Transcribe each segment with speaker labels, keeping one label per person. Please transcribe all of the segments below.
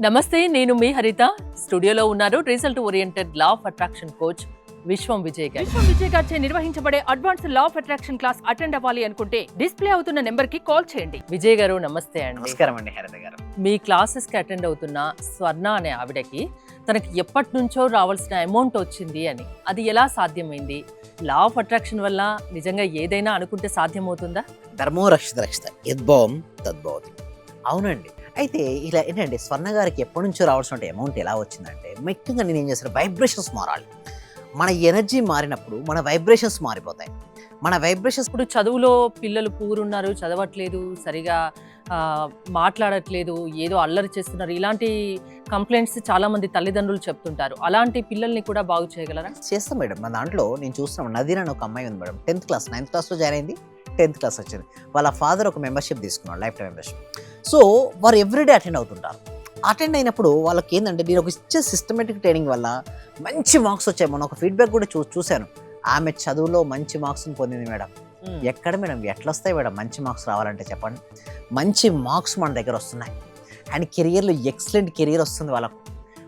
Speaker 1: నమస్తే, నేను మీ హరిత. స్టూడియోలో ఉన్నారు result oriented law of attraction coach విశ్వం విజయ్ గారిచే నిర్వహించబడే advance law of attraction class attend అవ్వాలి అనుకుంటే డిస్ప్లే అవుతున్న నెంబర్ కి కాల్ చేయండి. విజయ్ గారు నమస్తే అండి.
Speaker 2: నమస్కారం అండి హరిత గారు.
Speaker 1: మీ క్లాసెస్ కి అటెండ్ అవుతున్న స్వర్ణ అనే ఆవిడకి తనకి ఎప్పటి నుంచో రావాల్సిన అమౌంట్ వచ్చింది అని, అది ఎలా సాధ్యమైంది? లా ఆఫ్ అట్రాక్షన్ వల్ల నిజంగా ఏదైనా అనుకుంటే సాధ్యమవుతుందా?
Speaker 2: ధర్మో రక్షిత రక్షిత యద్భవం తద్భవతి. అవునండి. అయితే ఇలా ఏంటంటే స్వర్ణ గారికి ఎప్పటి నుంచో రావాల్సిన అమౌంట్ ఎలా వచ్చిందంటే, ముఖ్యంగా నేను ఏం చేస్తాను, వైబ్రేషన్స్ మారాలి. మన ఎనర్జీ మారినప్పుడు మన వైబ్రేషన్స్ మారిపోతాయి. మన వైబ్రేషన్స్
Speaker 1: ఇప్పుడు చదువులో పిల్లలు పూరున్నారు, చదవట్లేదు, సరిగా మాట్లాడట్లేదు, ఏదో అల్లరి చేస్తున్నారు, ఇలాంటి కంప్లైంట్స్ చాలా మంది తల్లిదండ్రులు చెప్తుంటారు. అలాంటి పిల్లల్ని కూడా బాగు చేయగలరా?
Speaker 2: చేస్తాం మేడం. మన దాంట్లో నేను చూస్తున్నాం, నదీర్ అని ఒక అమ్మాయి ఉంది మేడం. 10th క్లాస్ 9th క్లాస్లో జాయిన్ అయింది. 10th క్లాస్ వచ్చింది. వాళ్ళ ఫాదర్ ఒక మెంబర్షిప్ తీసుకున్నాడు, లైఫ్ టైం మెంబర్షిప్. సో వారు ఎవ్రీడే అటెండ్ అవుతుంటారు. అటెండ్ అయినప్పుడు వాళ్ళకి ఏంటంటే, నేను ఒక ఇచ్చే సిస్టమేటిక్ ట్రైనింగ్ వల్ల మంచి మార్క్స్ వచ్చాయి. మొన్న ఒక ఫీడ్బ్యాక్ కూడా చూశాను. ఆమె చదువులో మంచి మార్క్స్ని పొందింది మేడం. ఎక్కడ మేడం ఎట్లా వస్తాయి మేడం మంచి మార్క్స్ రావాలంటే చెప్పండి. మంచి మార్క్స్ మన దగ్గర వస్తున్నాయి అండ్ కెరియర్లో ఎక్సలెంట్ కెరియర్ వస్తుంది వాళ్ళకు.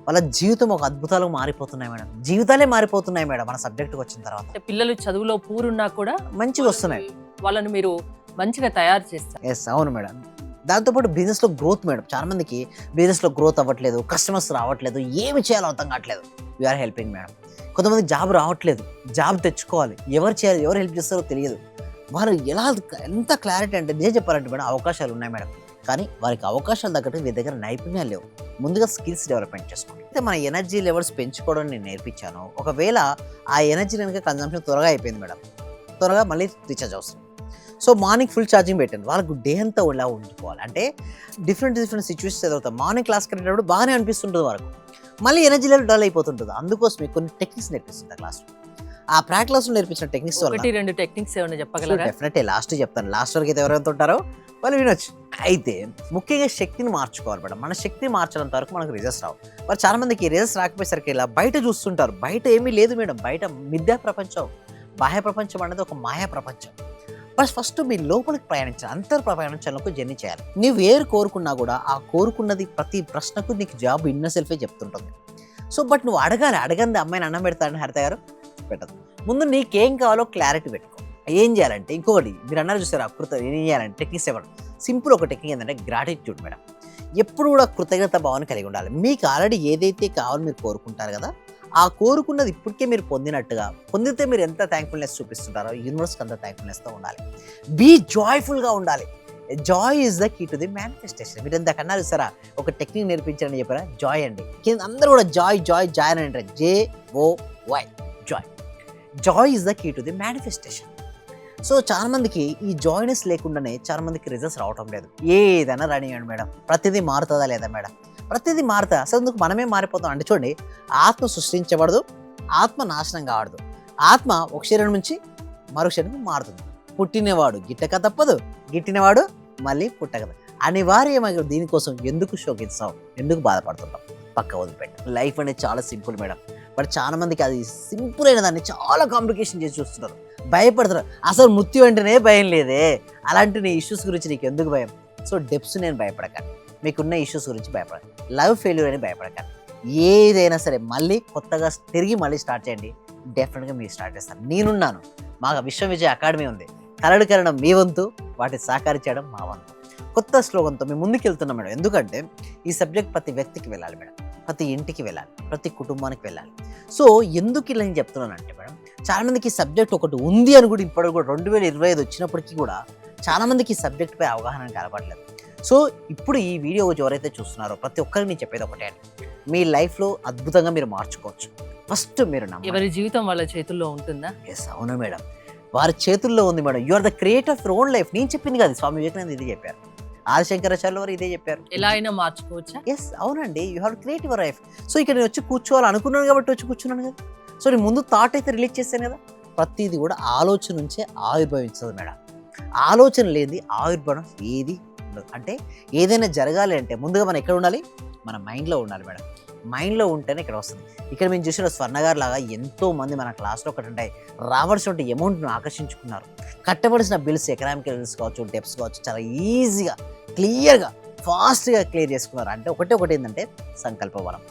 Speaker 2: వాళ్ళ జీవితం ఒక అద్భుతాలు మారిపోతున్నాయి మేడం. జీవితాలే మారిపోతున్నాయి మేడం మన సబ్జెక్ట్కి వచ్చిన తర్వాత.
Speaker 1: పిల్లలు చదువులో పూరున్నా కూడా
Speaker 2: మంచిగా వస్తున్నాయి.
Speaker 1: వాళ్ళని మీరు మంచిగా తయారు చేస్తారు.
Speaker 2: ఎస్, అవును మేడం. దాంతోపాటు బిజినెస్లో గ్రోత్ మేడం. చాలా మందికి బిజినెస్లో గ్రోత్ అవ్వట్లేదు, కస్టమర్స్ రావట్లేదు, ఏమి చేయాలో అర్థం కావట్లేదు. We're helping madam. కొంతమంది జాబ్ రావట్లేదు, జాబ్ తెచ్చుకోవాలి, ఎవరు చేయాలి, ఎవరు హెల్ప్ చేస్తారో తెలియదు. వారు ఎంత క్లారిటీ అంటే, నిజం చెప్పాలంటే మేడం, అవకాశాలు ఉన్నాయి మేడం. కానీ వారికి అవకాశాలు తగ్గట్టు వీరి దగ్గర నైపుణ్యాలు లేవు. ముందుగా స్కిల్స్ డెవలప్మెంట్ చేసుకోండి. అయితే మన ఎనర్జీ లెవెల్స్ పెంచుకోవడం నేను నేర్పించాను. ఒకవేళ ఆ ఎనర్జీ కనుక కన్జంప్షన్ త్వరగా అయిపోయింది మేడం, త్వరగా మళ్ళీ రీఛార్జ్ అవసరం. సో మార్నింగ్ ఫుల్ ఛార్జింగ్ పెట్టాను. వాళ్ళకు డే అంతా ఇలా ఉంచుకోవాలి. అంటే డిఫరెంట్ సిచ్యువేషన్స్ ఎదుగుతాయి. మార్నింగ్ క్లాస్ కట్టేటప్పుడు బాగానే అనిపిస్తుంటుంది వరకు, మళ్ళీ ఎనర్జీ లెవెల్ డల్ అయిపోతుంటుంది. అందుకోసమే కొన్ని టెక్నిక్స్ నేర్పిస్తుంది క్లాస్లో. ఆ ప్రాక్టీస్లో నేర్పించిన టెక్నిక్స్ వల్ల
Speaker 1: 1-2 టెక్నిక్స్ ఏమైనా చెప్పగలరా?
Speaker 2: డెఫినెట్లీ లాస్ట్ చెప్తాను. లాస్ట్ వరకు అయితే ఎవరైతే ఉంటారో వాళ్ళు వినొచ్చు. అయితే ముఖ్యంగా శక్తిని మార్చుకోవాలి మేడం. మన శక్తిని మార్చడంత వరకు మనకు రిజల్ట్స్ రావు. మరి చాలా మందికి రిజల్ట్స్ రాకపోయేసరికి ఇలా బయట చూస్తుంటారు. బయట ఏమీ లేదు మేడం. బయట మిథ్యా ప్రపంచం, బాహ్య ప్రపంచం అనేది ఒక మాయా ప్రపంచం. బట్ ఫస్ట్ మీ లోపలికి ప్రయాణించాలి, అంతర్ ప్రయాణించాలకు జర్నీ చేయాలి. నువ్వు ఏరు కోరుకున్నా కూడా ఆ కోరుకున్నది ప్రతి ప్రశ్నకు నీకు జాబ్ ఇన్నర్ సెల్ఫే చెప్తుంటుంది. సో బట్ నువ్వు అడగంది అమ్మాయిని అన్నం పెడతాడని హరిత గారు పెట్టదు. ముందు నీకేం కావాలో క్లారిటీ పెట్టుకో. ఏం చేయాలంటే, ఇంకొకటి మీరు అన్నారు చూసారు, ఏం చేయాలంటే టెక్నిక్స్ ఇవ్వడం. సింపుల్ ఒక టెక్నిక్ ఏంటంటే గ్రాటిట్యూడ్ మేడం. ఎప్పుడు కూడా కృతజ్ఞత భావాన్ని కలిగి ఉండాలి. మీకు ఆల్రెడీ ఏదైతే కావాలో మీరు కోరుకుంటారు కదా, ఆ కోరుకున్నది ఇప్పటికే మీరు పొందితే మీరు ఎంత థ్యాంక్ఫుల్నెస్ చూపిస్తుంటారో యూనివర్స్కి అంత థ్యాంక్ఫుల్నెస్తో ఉండాలి. బీ జాయ్ఫుల్గా ఉండాలి. Joy is the key to the manifestation. మీరు ఎంత కన్నా చూసారా, ఒక టెక్నిక్ నేర్పించారని చెప్పారా, జాయ్ అండి. కింద అందరూ కూడా జాయ్ అని అంటారు. JOY, joy. Joy is the key to the manifestation. So చాలా మందికి ఈ జాయ్నెస్ లేకుండానే చాలా మందికి రిజల్ట్స్ రావటం లేదు. ఏదైనా రానివ్వండి మేడం, ప్రతిదీ మారుతుందా లేదా మేడం? ప్రతిదీ మారుతా. అసలు ఎందుకు మనమే మారిపోతాం అంటే, చూడండి, ఆత్మ సృష్టించబడదు, ఆత్మ నాశనం కావడదు. ఆత్మ ఒక శరీరం నుంచి మరొక శరీరం మారుతుంది. పుట్టినవాడు గిట్టక తప్పదు, గిట్టినవాడు మళ్ళీ పుట్టక. అనివార్యమైన దీనికోసం ఎందుకు శోకిస్తాం, ఎందుకు బాధపడుతుంటాం? పక్క వదిలిపెట్ట. లైఫ్ అనేది చాలా సింపుల్ మేడం. బట్ చాలా మందికి అది సింపుల్ అయిన దాన్ని చాలా కాంప్లికేషన్ చేసి చూస్తున్నారు, భయపడుతున్నారు. అసలు మృత్యు అంటేనే భయం లేదే, అలాంటి నీ ఇష్యూస్ గురించి నీకు ఎందుకు భయం? సో డెప్స్ నేను భయపడకండి, మీకున్న ఇష్యూస్ గురించి భయపడకండి, లవ్ ఫెయిల్యూర్ అని భయపడకండి. ఏదైనా సరే మళ్ళీ కొత్తగా తిరిగి మళ్ళీ స్టార్ట్ చేయండి. డెఫినెట్గా మీరు స్టార్ట్ చేస్తారు. నేనున్నాను. మా విశ్వం విజయ్ అకాడమీ ఉంది. కలడు కరణం మీ వంతు, వాటిని సహకరించడం మా వంతు. కొత్త స్లోగన్తో మేము ముందుకు వెళ్తున్నాం మేడం. ఎందుకంటే ఈ సబ్జెక్ట్ ప్రతి వ్యక్తికి వెళ్ళాలి మేడం, ప్రతి ఇంటికి వెళ్ళాలి, ప్రతి కుటుంబానికి వెళ్ళాలి. సో ఎందుకు ఇలా నేను చెప్తున్నానంటే మేడం, చాలామందికి ఈ సబ్జెక్ట్ ఒకటి ఉంది అని కూడా ఇప్పటికి కూడా 2025 వచ్చినప్పటికీ కూడా చాలామందికి ఈ సబ్జెక్ట్పై అవగాహన కలపట్లేదు. సో ఇప్పుడు ఈ వీడియో ఎవరైతే చూస్తున్నారో ప్రతి ఒక్కరికి నేను చెప్పేది ఒకటే అండి, మీ లైఫ్లో అద్భుతంగా మీరు మార్చుకోవచ్చు. ఫస్ట్ మీరు
Speaker 1: ఎవరి జీవితం వాళ్ళ చేతుల్లో ఉంటుందా?
Speaker 2: ఎస్, అవును మేడం, వారి చేతుల్లో ఉంది madam. You are the creator of your own life. నేను చెప్పింది కాదు, స్వామి వివేకానంద ఇదే చెప్పారు, ఆదిశంకరాచార్యులు వారు ఇదే చెప్పారు.
Speaker 1: ఎలా అయినా మార్చుకోవచ్చా?
Speaker 2: ఎస్, అవునండి. You have create your life. So ఇక్కడ నేను వచ్చి కూర్చోవాలనుకున్నాను కాబట్టి వచ్చి కూర్చున్నాను కదా. సో నేను ముందు థాట్ అయితే రిలీజ్ చేశాను కదా. ప్రతిదీ కూడా ఆలోచన నుంచే ఆవిర్భవించదు మేడం. ఆలోచన లేనిది ఆవిర్భవం ఏది ఉండదు. అంటే ఏదైనా జరగాలి అంటే ముందుగా మనం ఎక్కడ ఉండాలి? మన మైండ్లో ఉండాలి మేడం. మైండ్లో ఉంటేనే ఇక్కడ వస్తుంది. ఇక్కడ మేము చూసిన స్వర్ణగారు లాగా ఎంతోమంది మన క్లాస్లో ఒకటి ఉంటాయి, రావాల్సిన అమౌంట్ను ఆకర్షించుకున్నారు. కట్టవలసిన బిల్స్, ఎకనామికల్ బిల్స్ కావచ్చు, డెప్స్ కావచ్చు, చాలా ఈజీగా క్లియర్గా ఫాస్ట్గా క్లియర్ చేసుకున్నారు. అంటే ఒకటి ఏంటంటే సంకల్ప బలం.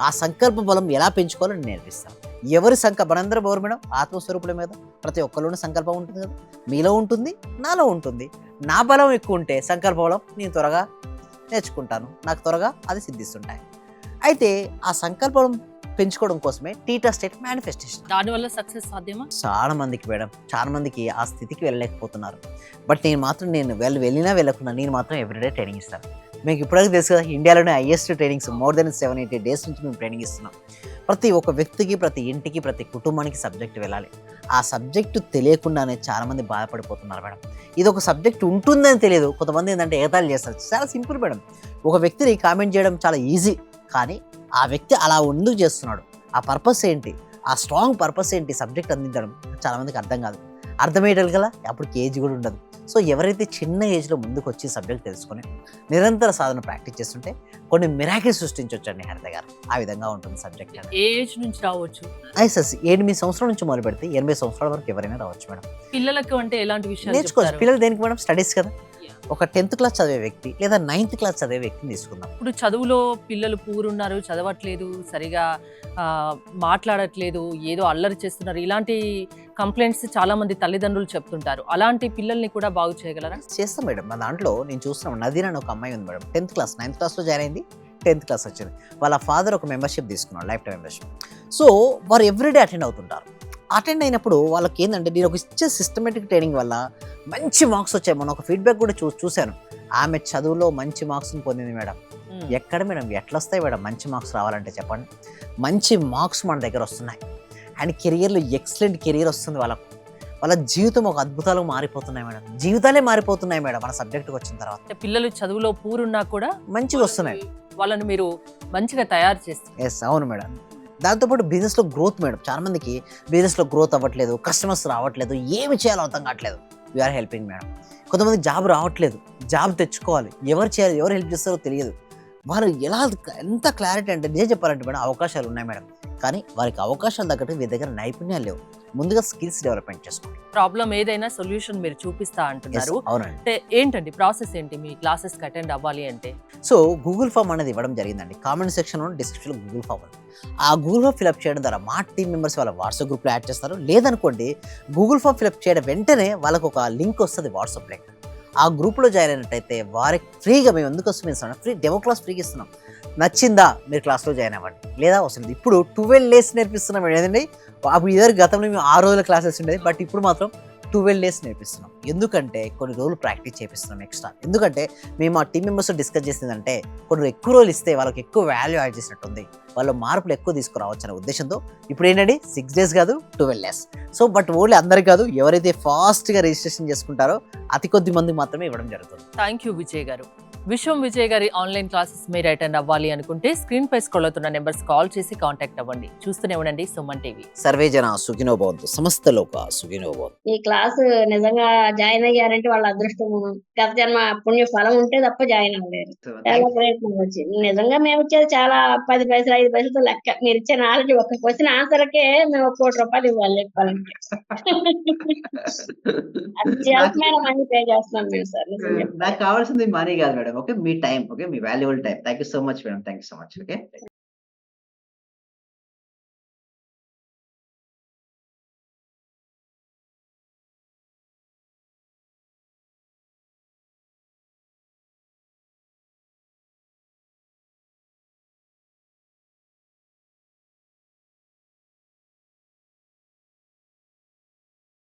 Speaker 2: ఆ సంకల్ప బలం ఎలా పెంచుకోవాలో నేను నేర్పిస్తాను. ఎవరి మనందరం ఎవరు మేడం? ఆత్మస్వరూపుల మీద ప్రతి ఒక్కరిలోనూ సంకల్పం ఉంటుంది కదా. మీలో ఉంటుంది, నాలో ఉంటుంది. నా బలం ఎక్కువ ఉంటే సంకల్ప బలం నేను త్వరగా నేర్చుకుంటాను, నాకు త్వరగా అది సిద్ధిస్తుంటాయి. అయితే ఆ సంకల్పం పెంచుకోవడం కోసమే టీటా స్టేట్ మేనిఫెస్టేషన్.
Speaker 1: దానివల్ల సక్సెస్ సాధ్యమా?
Speaker 2: చాలా మందికి మేడం, చాలా మందికి ఆ స్థితికి వెళ్ళలేకపోతున్నారు. బట్ నేను వెళ్ళినా వెళ్ళకున్నా నేను మాత్రం ఎవ్రీడే ట్రైనింగ్ ఇస్తాను. మీకు ఇప్పటికీ తెలుసు కదా, ఇండియాలోనే highest trainings more than 7-8 days నుంచి మేము ట్రైనింగ్ ఇస్తున్నాం. ప్రతి ఒక్క వ్యక్తికి, ప్రతి ఇంటికి, ప్రతి కుటుంబానికి సబ్జెక్ట్ వెళ్ళాలి. ఆ సబ్జెక్టు తెలియకుండానే చాలామంది బాధపడిపోతున్నారు మేడం. ఇది ఒక సబ్జెక్ట్ ఉంటుందని తెలియదు. కొంతమంది ఏంటంటే ఎగతాళి చేస్తారు. చాలా సింపుల్ మేడం. ఒక వ్యక్తిని కామెంట్ చేయడం చాలా ఈజీ, కానీ ఆ వ్యక్తి అలా ఎందుకు చేస్తున్నాడు, ఆ పర్పస్ ఏంటి, ఆ స్ట్రాంగ్ పర్పస్ ఏంటి సబ్జెక్ట్ అందించడం చాలామందికి అర్థం కాదు. అర్థమయ్యేటది కదా, అప్పుడు ఏజ్ కూడా ఉండదు. సో ఎవరైతే చిన్న ఏజ్లో ముందుకు వచ్చి సబ్జెక్ట్ తెలుసుకొని నిరంతర సాధన ప్రాక్టీస్ చేస్తుంటే కొన్ని మిరాకిల్స్ సృష్టించవచ్చండి హరిత గారు. ఆ విధంగా ఉంటుంది సబ్జెక్ట్.
Speaker 1: ఏ ఏజ్ నుంచి రావచ్చు?
Speaker 2: ఐసెస్ 8 సంవత్సరాల నుంచి మొదలు పెడితే 80 సంవత్సరాల వరకు ఎవరైనా రావచ్చు మేడం.
Speaker 1: పిల్లలకు అంటే ఎలాంటి విషయాలు
Speaker 2: నేర్చుకోవచ్చు.
Speaker 1: చెప్తారు?
Speaker 2: పిల్లలు దేనికి మేడం? స్టడీస్ కదా. ఒక 10th క్లాస్ చదివే వ్యక్తి లేదా 9th క్లాస్ చదివే వ్యక్తిని తీసుకుందాం.
Speaker 1: ఇప్పుడు చదువులో పిల్లలు పూరున్నారు, చదవట్లేదు, సరిగా మాట్లాడట్లేదు, ఏదో అల్లరి చేస్తున్నారు, ఇలాంటి కంప్లైంట్స్ చాలా మంది తల్లిదండ్రులు చెప్తుంటారు. అలాంటి పిల్లల్ని కూడా బాగు చేయగలరా?
Speaker 2: చేస్తాం మేడం. మా దాంట్లో నేను చూస్తున్నాం, నదీర్ అని ఒక అమ్మాయి ఉంది మేడం. 10th క్లాస్ 9th క్లాస్లో జాయిన్ అయింది, 10th క్లాస్ వచ్చింది. వాళ్ళ ఫాదర్ ఒక మెంబర్షిప్ తీసుకున్నాడు, లైఫ్ టైం మెంబర్షిప్. సో వారు ఎవ్రీడే అటెండ్ అవుతుంటారు. అటెండ్ అయినప్పుడు వాళ్ళకి ఏంటంటే నేను ఒక ఇచ్చే సిస్టమేటిక్ ట్రైనింగ్ వల్ల మంచి మార్క్స్ వచ్చాయి. మనం ఒక ఫీడ్బ్యాక్ కూడా చూశాను. ఆమె చదువులో మంచి మార్క్స్ని పొందింది మేడం. ఎక్కడ మేడం ఎట్లా వస్తాయి మేడం మంచి మార్క్స్ రావాలంటే చెప్పండి. మంచి మార్క్స్ మన దగ్గర వస్తున్నాయి అండ్ కెరియర్లో ఎక్సలెంట్ కెరియర్ వస్తుంది వాళ్ళకు. వాళ్ళ జీవితం ఒక అద్భుతాలు మారిపోతున్నాయి మేడం. జీవితాలే మారిపోతున్నాయి మేడం మన సబ్జెక్టుకి వచ్చిన తర్వాత.
Speaker 1: పిల్లలు చదువులో పూరున్నా కూడా
Speaker 2: మంచిగా వస్తున్నాయి.
Speaker 1: వాళ్ళని మీరు మంచిగా తయారు చేస్తారు.
Speaker 2: ఎస్, అవును మేడం. దాంతోపాటు బిజినెస్లో గ్రోత్ మేడం. చాలా మందికి బిజినెస్లో గ్రోత్ అవ్వట్లేదు, కస్టమర్స్ రావట్లేదు, ఏమి చేయాలో అర్థం కావట్లేదు. We're helping madam. కొంతమంది జాబ్ రావట్లేదు, జాబ్ తెచ్చుకోవాలి, ఎవరు చేయాలి, ఎవరు హెల్ప్ చేస్తారో తెలియదు. వారు ఎంత క్లారిటీ అంటే నిజం చెప్పాలంటే మేడం అవకాశాలు ఉన్నాయి మేడం, కానీ వారికి అవకాశాలు తగ్గట్టు వీరి దగ్గర నైపుణ్యాలు లేవు. ముందుగా స్కిల్స్ డెవలప్మెంట్ చేసుకోండి.
Speaker 1: ప్రాబ్లం ఏదైనా సొల్యూషన్ మీరు చూపిస్తా అంటున్నారు.
Speaker 2: అవునండి.
Speaker 1: అంటే ఏంటండి ప్రాసెస్ ఏంటి మీ క్లాసెస్ కి అటెండ్ అవ్వాలి అంటే?
Speaker 2: సో గూగుల్ ఫామ్ అనేది ఇవ్వడం జరిగిందండి. కామెంట్ సెక్షన్లో డిస్క్రిప్షన్లో గూగుల్ ఫామ్ ఉంది. ఆ గూగుల్ ఫామ్ ఫిల్అప్ చేయడం ద్వారా మా టీమ్ మెంబర్స్ వాళ్ళ వాట్సాప్ గ్రూప్లో యాడ్ చేస్తారు. లేదనుకోండి, గూగుల్ ఫామ్ ఫిల్అప్ చేయడం వెంటనే వాళ్ళకు ఒక లింక్ వస్తుంది, వాట్సాప్ లింక్. ఆ గ్రూప్లో జాయిన్ అయినట్టయితే వారికి ఫ్రీగా మేము ఎందుకు వస్తున్నాం, ఫ్రీ డెమో క్లాస్ ఫ్రీగా ఇస్తున్నాం. నచ్చిందా మీరు క్లాస్లో జాయిన్ అవ్వండి, లేదా వస్తుంది. ఇప్పుడు 12 days నేర్పిస్తున్నాం ఏదండి. అప్పుడు ఇద్దరు గతంలో మేము 6 రోజుల క్లాసెస్ ఉండేది, బట్ ఇప్పుడు మాత్రం 12 days నేర్పిస్తున్నాం. ఎందుకంటే కొన్ని రోజులు ప్రాక్టీస్ చేపిస్తున్నాం ఎక్స్ట్రా. ఎందుకంటే మేము ఆ టీమ్ మెంబర్స్ డిస్కస్ చేసిందంటే కొన్ని ఎక్కువ రోజులు ఇస్తే వాళ్ళకి ఎక్కువ వాల్యూ యాడ్ చేసినట్టుంది, వాళ్ళ మార్పులు ఎక్కువ తీసుకురావచ్చు అనే ఉద్దేశంతో ఇప్పుడు ఏంటంటే 6 days కాదు 12 days. సో బట్ ఓన్లీ అందరికి కాదు, ఎవరైతే ఫాస్ట్గా రిజిస్ట్రేషన్ చేసుకుంటారో అతి కొద్ది మంది మాత్రమే ఇవ్వడం జరుగుతుంది.
Speaker 1: థ్యాంక్ యూ విజయ్ గారు. విశ్వం విజయ్ గారి ఆన్లైన్ క్లాసెస్ మీరు అటెండ్ అవ్వాలి అనుకుంటే స్క్రీన్ పై స్క్రోల్ అవుతున్న నెంబర్స్ కాల్ చేసి కాంటాక్ట్ అవ్వండి. చూస్తూనే ఉండండి సుమన్ టీవీ.
Speaker 2: సర్వే జన సుఖినో భవంతు, సమస్త లోక సుఖినో భవంతు.
Speaker 3: ఈ క్లాస్ నిజంగా జాయిన్ అయ్యారంటే వాళ్ళ అదృష్టం, గత జన్మ పుణ్య ఫలం ఉంటే తప్ప జాయిన్ అవ్వలేరు. చాలా ప్రయత్నం వచ్చింది. నిజంగా మేము ఇచ్చేది చాలా 10 పైసలు 5 పైసలతో లెక్క. మీరు ఇచ్చే నాలెడ్జ్ ఒక క్వశ్చన్ ఆన్సర్కే మేము 1 కోటి రూపాయలు ఇవ్వాలి చెప్పాలంటే. అత్యవసరమైన మనీ పే చేస్తున్నాం మేము సార్.
Speaker 2: నాకు కావాల్సింది మనీ కాదు madam, okay, me time, okay, me valuable time. Thank you so much madam, thank you so much. Okay.